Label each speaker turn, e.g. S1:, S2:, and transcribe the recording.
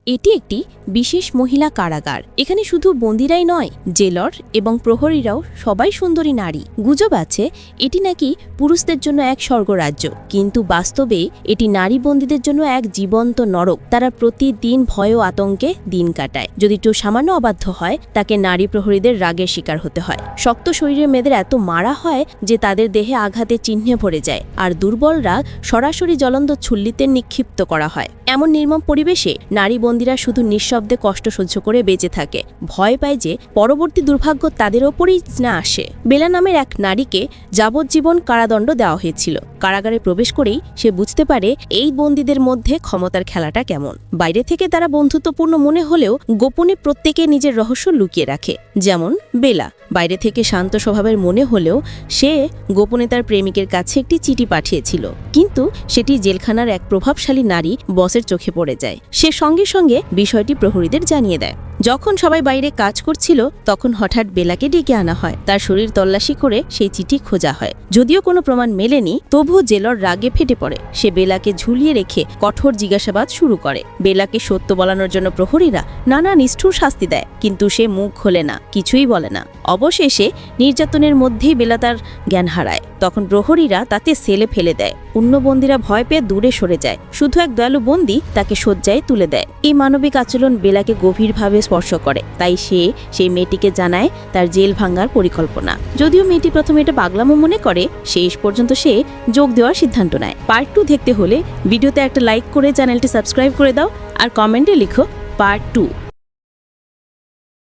S1: এটি একটি বিশেষ মহিলা কারাগার। এখানে শুধু বন্দিরাই নয়, জেলর এবং প্রহরীরাও সবাই সুন্দরী নারী। গুজব আছে এটি নাকি পুরুষদের জন্য এক স্বর্গরাজ্য, কিন্তু বাস্তবে এটি নারী বন্দীদের জন্য এক জীবন্ত নরক। তারা প্রতিদিন ভয় ও আতঙ্কে দিন কাটায়। যদি কেউ সামান্য অবাধ্য হয়, তাকে নারী প্রহরীদের রাগের শিকার হতে হয়। শক্ত শরীরের মেয়েদের এত মারা হয় যে তাদের দেহে আঘাতে চিহ্নে ভরে যায়, আর দুর্বলরা সরাসরি জ্বলন্ত ছুল্লিতে নিক্ষিপ্ত করা হয়। এমন নির্মম পরিবেশে নারী বন্দীরা শুধু নিঃশব্দে কষ্ট সহ্য করে বেঁচে থাকে, ভয় পায় যে পরবর্তী দুর্ভাগ্য তাদের ওপরই না আসে। বেলা নামের এক নারীকে যাবজ্জীবন কারাদণ্ড দেওয়া হয়েছিল। কারাগারে প্রবেশ করেই সে বুঝতে পারে এই বন্দীদের মধ্যে ক্ষমতার খেলাটা কেমন। বাইরে থেকে তারা বন্ধুত্বপূর্ণ মনে হলেও গোপনে প্রত্যেকে নিজের রহস্য লুকিয়ে রাখে। যেমন বেলা বাইরে থেকে শান্ত স্বভাবের মনে হলেও সে গোপনে তার প্রেমিকের কাছে একটি চিঠি পাঠিয়েছিল, কিন্তু সেটি জেলখানার এক প্রভাবশালী নারী বসের চোখে পড়ে যায়। সে সঙ্গে সঙ্গে বিষয়টি প্রহরীদের জানিয়ে দেয়। যখন সবাই বাইরে কাজ করছিল, তখন হঠাৎ বেলাকে ডেকে আনা হয়। তার শরীর তল্লাশি করে সেই চিঠি খোঁজা হয়। যদিও কোনো প্রমাণ মেলেনি, তবুও জেলর রাগে ফেটে পড়ে। সে বেলাকে ঝুলিয়ে রেখে কঠোর জিজ্ঞাসাবাদ শুরু করে। বেলাকে সত্য বলানোর জন্য প্রহরীরা নানা নিষ্ঠুর শাস্তি দেয়, কিন্তু সে মুখ খোলে না, কিছুই বলে না। অবশেষে নির্যাতনের মধ্যেই বেলা তার জ্ঞান হারায়। তখন প্রহরীরা তাতে সেলে ফেলে দেয়। অন্য বন্দীরা ভয় পেয়ে দূরে সরে যায়। শুধু এক দয়ালু বন্দী তাকে শয্যায় তুলে দেয়। এই মানবিক আচরণ বেলাকে গভীরভাবে স্পর্শ করে, তাই সে সেই মেয়েটিকে জানায় তার জেল ভাঙার পরিকল্পনা। যদিও মেয়েটি প্রথমে এটা পাগলামো মনে করে, শেষ পর্যন্ত সে যোগ দেওয়ার সিদ্ধান্ত নেয়। পার্ট 2 দেখতে হলে ভিডিওতে একটা লাইক করে চ্যানেলটি সাবস্ক্রাইব করে দাও, আর কমেন্টে লিখো পার্ট 2।